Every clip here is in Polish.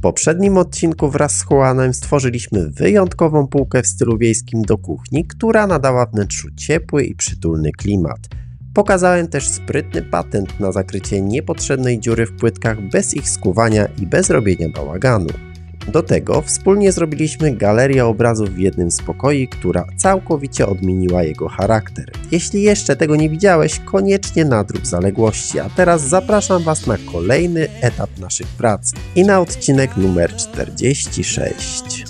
poprzednim odcinku wraz z Juanem stworzyliśmy wyjątkową półkę w stylu wiejskim do kuchni, która nadała wnętrzu ciepły i przytulny klimat. Pokazałem też sprytny patent na zakrycie niepotrzebnej dziury w płytkach bez ich skuwania i bez robienia bałaganu. Do tego wspólnie zrobiliśmy galerię obrazów w jednym z pokoi, która całkowicie odmieniła jego charakter. Jeśli jeszcze tego nie widziałeś, koniecznie nadrób zaległości, a teraz zapraszam Was na kolejny etap naszych prac i na odcinek numer 46.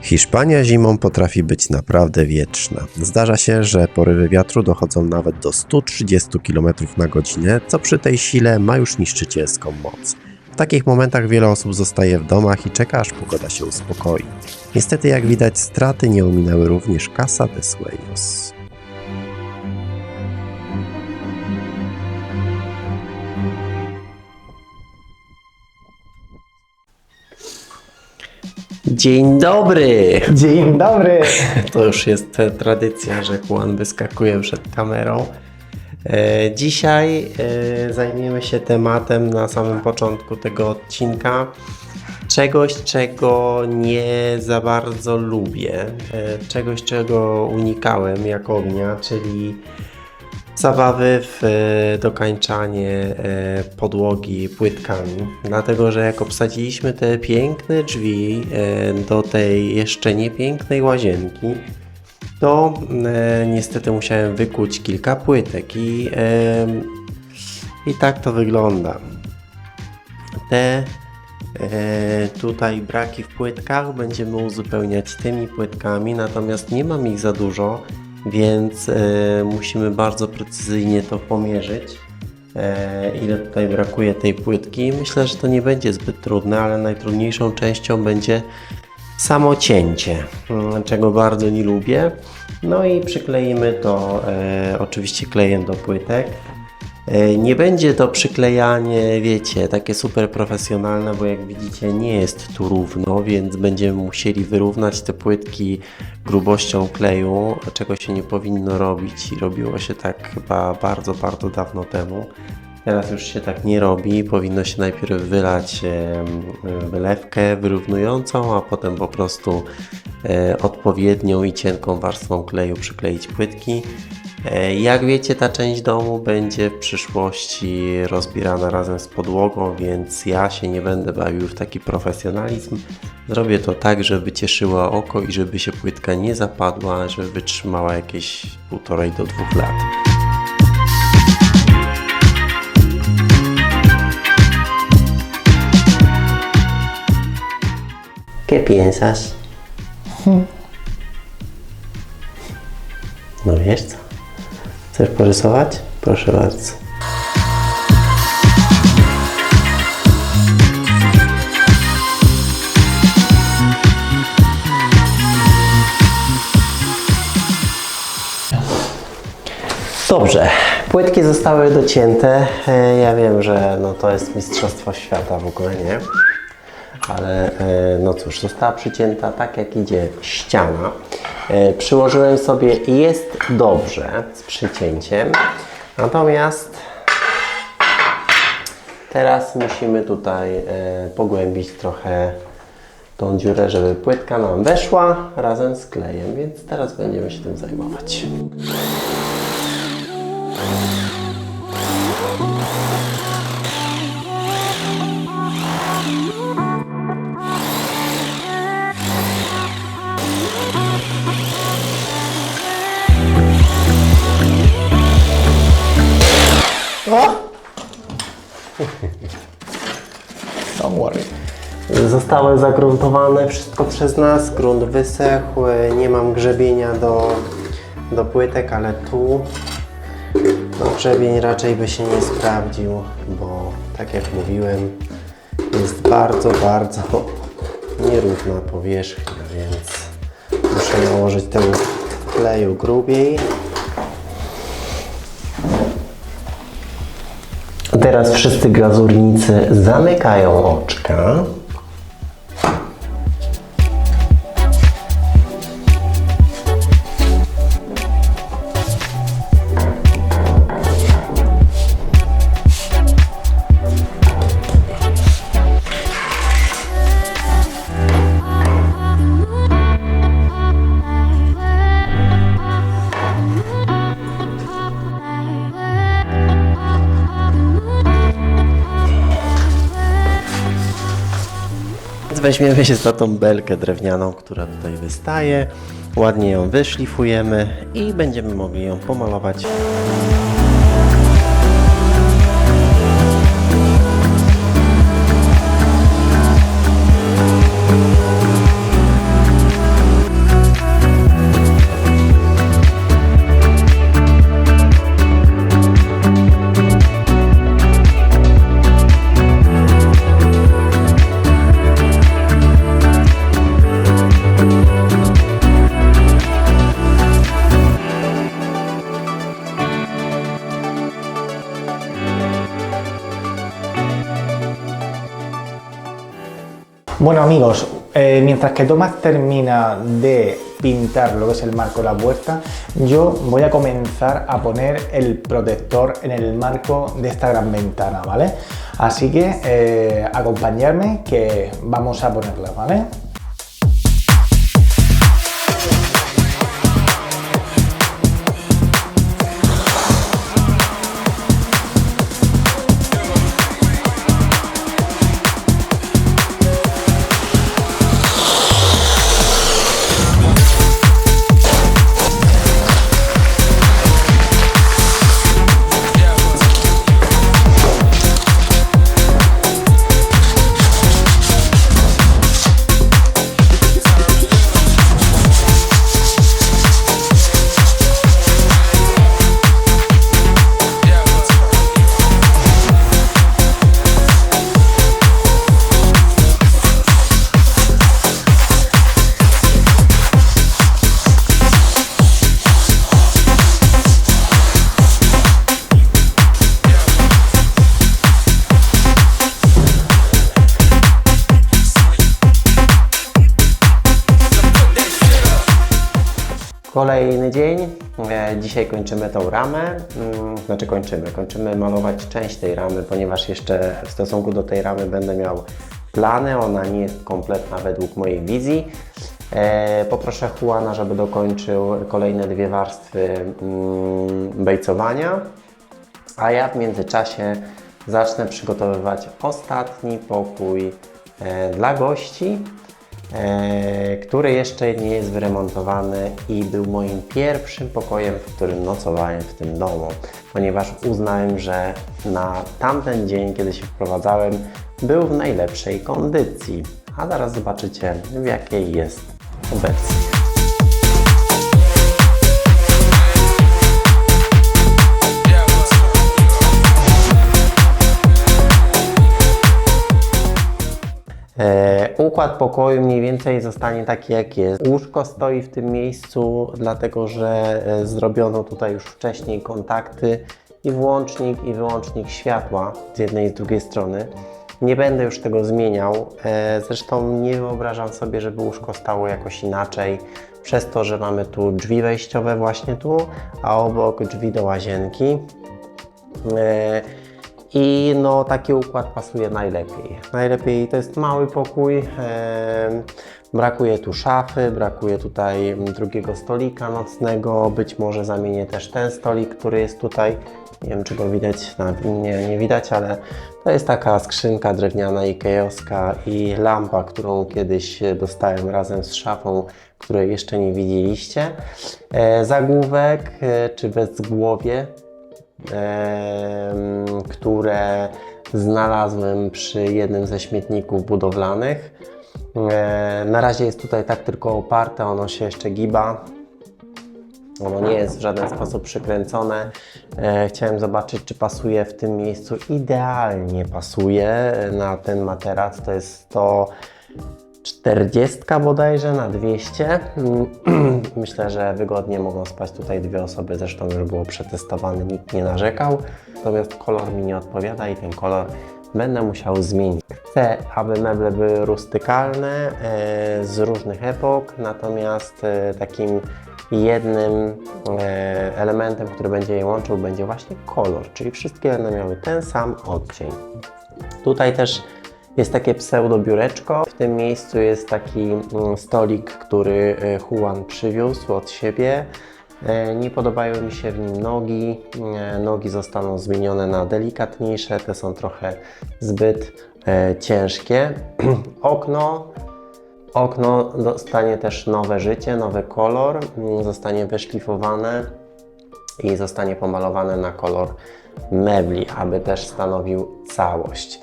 Hiszpania zimą potrafi być naprawdę wietrzna. Zdarza się, że porywy wiatru dochodzą nawet do 130 km na godzinę, co przy tej sile ma już niszczycielską moc. W takich momentach wiele osób zostaje w domach i czeka, aż pogoda się uspokoi. Niestety, jak widać, straty nie ominęły również Casa de Sueños. Dzień dobry! Dzień dobry! To już jest tradycja, że Juan wyskakuje przed kamerą. Dzisiaj zajmiemy się tematem na samym początku tego odcinka. Czegoś, czego nie za bardzo lubię. Czegoś, czego unikałem jako ognia, czyli zabawy w dokańczanie podłogi płytkami, dlatego że jak obsadziliśmy te piękne drzwi do tej jeszcze niepięknej łazienki, to niestety musiałem wykuć kilka płytek i tak to wygląda. Te tutaj braki w płytkach będziemy uzupełniać tymi płytkami, natomiast nie mam ich za dużo, więc musimy bardzo precyzyjnie to pomierzyć, ile tutaj brakuje tej płytki. Myślę, że to nie będzie zbyt trudne, ale najtrudniejszą częścią będzie samo cięcie, czego bardzo nie lubię. No i przykleimy to oczywiście klejem do płytek. Nie będzie to przyklejanie, wiecie, takie super profesjonalne, bo jak widzicie nie jest tu równo, więc będziemy musieli wyrównać te płytki grubością kleju, czego się nie powinno robić i robiło się tak chyba bardzo, bardzo dawno temu. Teraz już się tak nie robi, powinno się najpierw wylać wylewkę wyrównującą, a potem po prostu odpowiednią i cienką warstwą kleju przykleić płytki. Jak wiecie, ta część domu będzie w przyszłości rozbierana razem z podłogą, więc ja się nie będę bawił w taki profesjonalizm. Zrobię to tak, żeby cieszyła oko i żeby się płytka nie zapadła, żeby wytrzymała jakieś 1,5 do 2 lat. ¿Qué piensas? No wiesz co? Chcesz porysować? Proszę bardzo. Dobrze, płytki zostały docięte. Ja wiem, że no to jest mistrzostwo świata w ogóle, nie? Ale no cóż, została przycięta tak jak idzie ściana. Przyłożyłem sobie i jest dobrze z przycięciem. Natomiast teraz musimy tutaj pogłębić trochę tą dziurę, żeby płytka nam weszła razem z klejem, więc teraz będziemy się tym zajmować. Don't worry. Zostały zagruntowane wszystko przez nas, grunt wysechł, nie mam grzebienia do płytek, ale tu no, grzebień raczej by się nie sprawdził, bo tak jak mówiłem, jest bardzo, bardzo nierówna powierzchnia, więc muszę nałożyć tego kleju grubiej. Teraz wszyscy glazurnicy zamykają oczka. Weźmiemy się za tą belkę drewnianą, która tutaj wystaje, ładnie ją wyszlifujemy i będziemy mogli ją pomalować. Bueno amigos, mientras que Tomás termina de pintar lo que es el marco de la puerta, yo voy a comenzar a poner el protector en el marco de esta gran ventana, ¿vale? Así que acompañarme que vamos a ponerla, ¿vale? Kolejny dzień. Dzisiaj kończymy tą ramę. Kończymy malować część tej ramy, ponieważ jeszcze w stosunku do tej ramy będę miał plany. Ona nie jest kompletna według mojej wizji. Poproszę Juana, żeby dokończył kolejne 2 warstwy bejcowania, a ja w międzyczasie zacznę przygotowywać ostatni pokój dla gości, który jeszcze nie jest wyremontowany i był moim pierwszym pokojem, w którym nocowałem w tym domu, ponieważ uznałem, że na tamten dzień, kiedy się wprowadzałem, był w najlepszej kondycji, a zaraz zobaczycie, w jakiej jest obecnie. Układ pokoju mniej więcej zostanie taki, jak jest. Łóżko stoi w tym miejscu, dlatego że zrobiono tutaj już wcześniej kontakty i włącznik i wyłącznik światła z jednej i z drugiej strony. Nie będę już tego zmieniał, zresztą nie wyobrażam sobie, żeby łóżko stało jakoś inaczej, przez to, że mamy tu drzwi wejściowe właśnie tu, a obok drzwi do łazienki. I no taki układ pasuje najlepiej. Najlepiej to jest mały pokój, brakuje tu szafy, brakuje tutaj drugiego stolika nocnego, być może zamienię też ten stolik, który jest tutaj. Nie wiem, czy go widać, nie widać, ale to jest taka skrzynka drewniana Ikeowska i lampa, którą kiedyś dostałem razem z szafą, której jeszcze nie widzieliście. Zagłówek czy bezgłowie, które znalazłem przy jednym ze śmietników budowlanych. Na razie jest tutaj tak tylko oparte, ono się jeszcze giba. Ono nie jest w żaden sposób przykręcone. Chciałem zobaczyć, czy pasuje w tym miejscu. Idealnie pasuje na ten materac. To jest to 40 bodajże na 200. Myślę, że wygodnie mogą spać tutaj 2 osoby, zresztą już było przetestowane, nikt nie narzekał. Natomiast kolor mi nie odpowiada i ten kolor będę musiał zmienić. Chcę, aby meble były rustykalne z różnych epok, natomiast takim jednym elementem, który będzie je łączył, będzie właśnie kolor, czyli wszystkie będą miały ten sam odcień. Tutaj też jest takie pseudo biureczko. W tym miejscu jest taki stolik, który Juan przywiózł od siebie. Nie podobają mi się w nim nogi. Nogi zostaną zmienione na delikatniejsze, te są trochę zbyt ciężkie. Okno dostanie też nowe życie, nowy kolor, zostanie wyszlifowane i zostanie pomalowane na kolor mebli, aby też stanowił całość.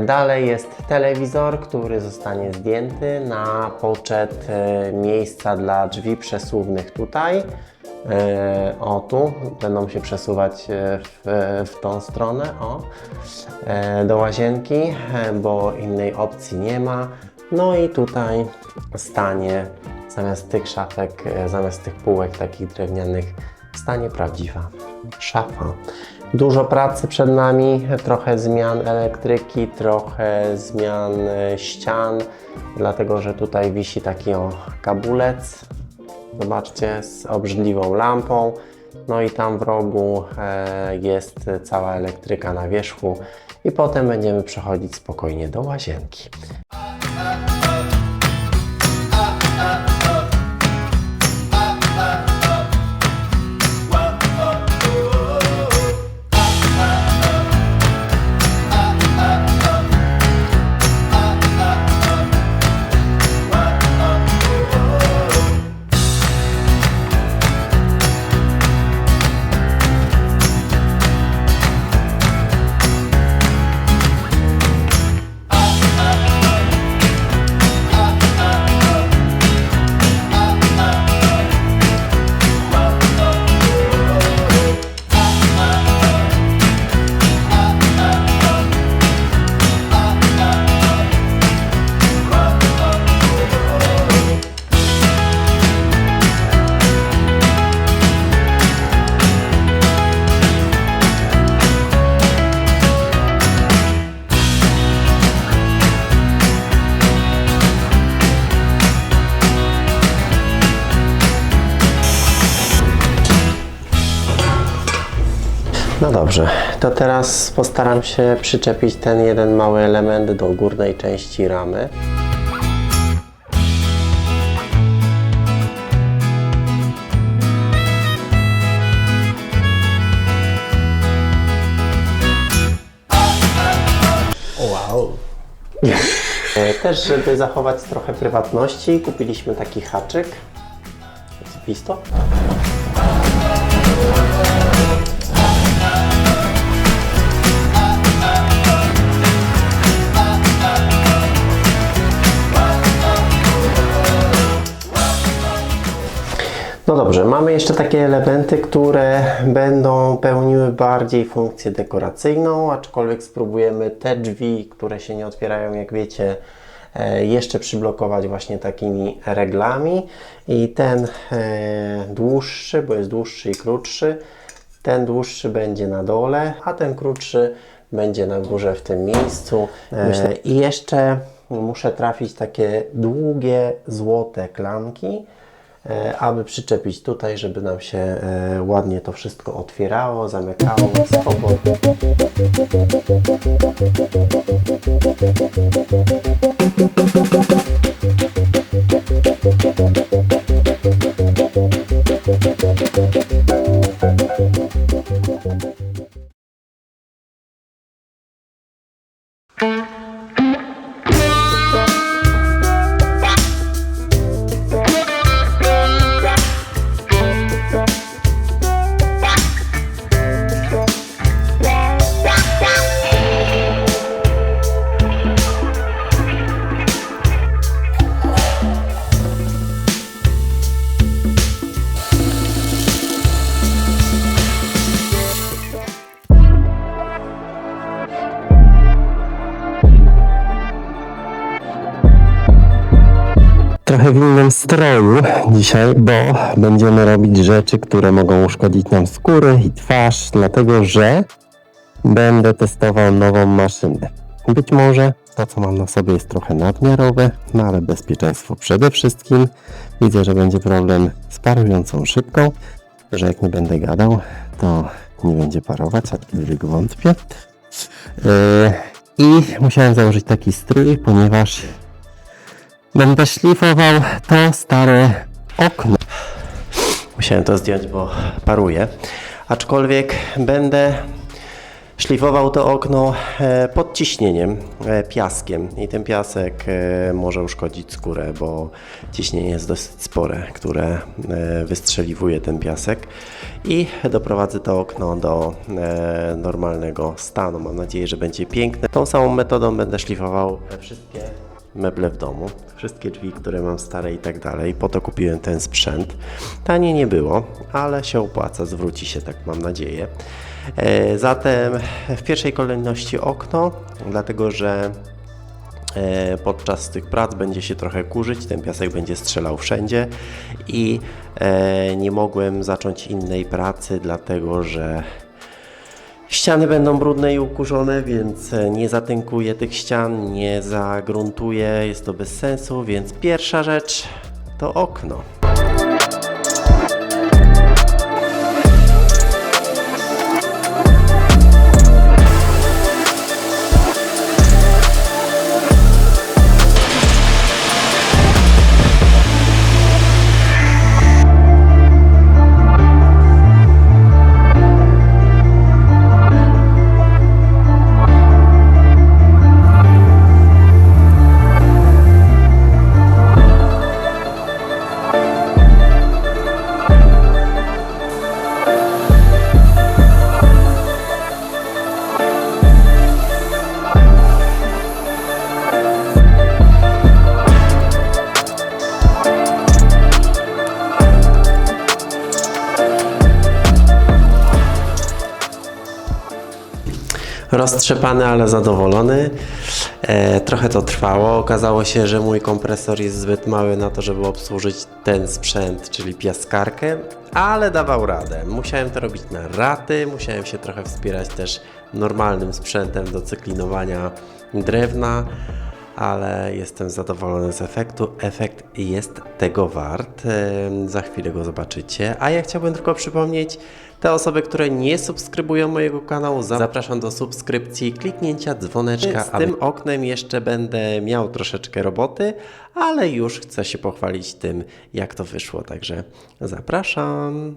Dalej jest telewizor, który zostanie zdjęty na poczet miejsca dla drzwi przesuwnych tutaj. O, tu będą się przesuwać w tą stronę, do łazienki, bo innej opcji nie ma. No i tutaj stanie zamiast tych szafek, zamiast tych półek takich drewnianych, stanie prawdziwa szafa. Dużo pracy przed nami, trochę zmian elektryki, trochę zmian ścian, dlatego że tutaj wisi taki kabulec, zobaczcie, z obrzydliwą lampą. No i tam w rogu jest cała elektryka na wierzchu i potem będziemy przechodzić spokojnie do łazienki. No dobrze, to teraz postaram się przyczepić ten jeden mały element do górnej części ramy. Wow! Też, żeby zachować trochę prywatności, kupiliśmy taki haczyk. Pisto. No dobrze, mamy jeszcze takie elementy, które będą pełniły bardziej funkcję dekoracyjną, aczkolwiek spróbujemy te drzwi, które się nie otwierają, jak wiecie, jeszcze przyblokować właśnie takimi reglami. I ten dłuższy, bo jest dłuższy i krótszy, ten dłuższy będzie na dole, a ten krótszy będzie na górze w tym miejscu. I jeszcze muszę trafić takie długie, złote klamki, aby przyczepić tutaj, żeby nam się ładnie to wszystko otwierało, zamykało swobodnie. trochę w innym stroju dzisiaj, bo będziemy robić rzeczy, które mogą uszkodzić nam skórę i twarz, dlatego że będę testował nową maszynę. Być może to, co mam na sobie, jest trochę nadmiarowe, no ale bezpieczeństwo przede wszystkim. Widzę, że będzie problem z parującą szybką, że jak nie będę gadał, to nie będzie parować, aczkolwiek wątpię. I musiałem założyć taki strój, ponieważ będę szlifował to stare okno. Musiałem to zdjąć, bo paruje. Aczkolwiek będę szlifował to okno pod ciśnieniem, piaskiem. I ten piasek może uszkodzić skórę, bo ciśnienie jest dosyć spore, które wystrzeliwuje ten piasek. I doprowadzę to okno do normalnego stanu. Mam nadzieję, że będzie piękne. Tą samą metodą będę szlifował wszystkie meble w domu, wszystkie drzwi, które mam stare i tak dalej. Po to kupiłem ten sprzęt. Tanie nie było, ale się opłaca, zwróci się, tak mam nadzieję. Zatem w pierwszej kolejności okno, dlatego że podczas tych prac będzie się trochę kurzyć, ten piasek będzie strzelał wszędzie i nie mogłem zacząć innej pracy, dlatego że ściany będą brudne i ukurzone, więc nie zatynkuję tych ścian, nie zagruntuję, jest to bez sensu, więc pierwsza rzecz to okno. Roztrzepany, ale zadowolony. Trochę to trwało. Okazało się, że mój kompresor jest zbyt mały na to, żeby obsłużyć ten sprzęt, czyli piaskarkę, ale dawał radę. Musiałem to robić na raty, musiałem się trochę wspierać też normalnym sprzętem do cyklinowania drewna, ale jestem zadowolony z efektu. Efekt jest tego wart. Za chwilę go zobaczycie. A ja chciałbym tylko przypomnieć, te osoby, które nie subskrybują mojego kanału, zapraszam do subskrypcji, kliknięcia dzwoneczka. Z tym oknem jeszcze będę miał troszeczkę roboty, ale już chcę się pochwalić tym, jak to wyszło, także zapraszam.